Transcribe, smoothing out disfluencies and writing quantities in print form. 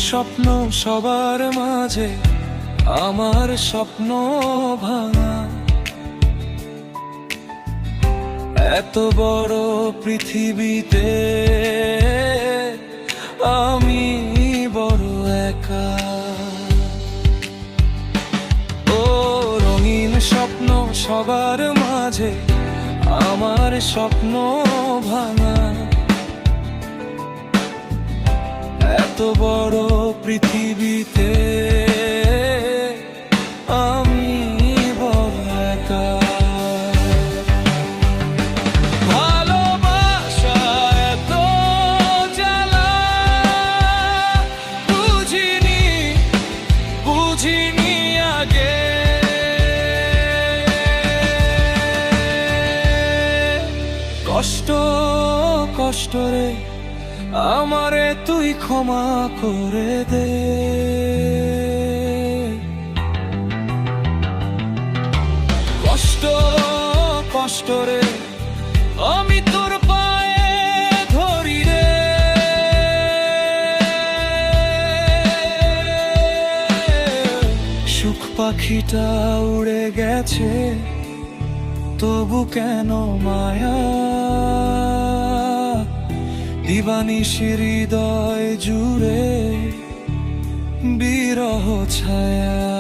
স্বপ্ন সবার মাঝে, আমার স্বপ্ন ভাঙা। এত বড় পৃথিবীতে আমি বড় একা। ও রঙিন স্বপ্ন সবার মাঝে, আমার স্বপ্ন ভাঙা। এত বড় পৃথিবীতে আমি বড় একা। ভালোবাসা এত জ্বালা বুঝিনি আগে। কষ্ট কষ্ট রে আমারে তুই ক্ষমা করে দে। কষ্ট কষ্ট রে আমি তোর পায়ে ধরি রে। সুখ পাখিটা উড়ে গেছে, তবু কেন মায়া? দিবানিশি হৃদয় জুড়ে বিরহ ছায়া।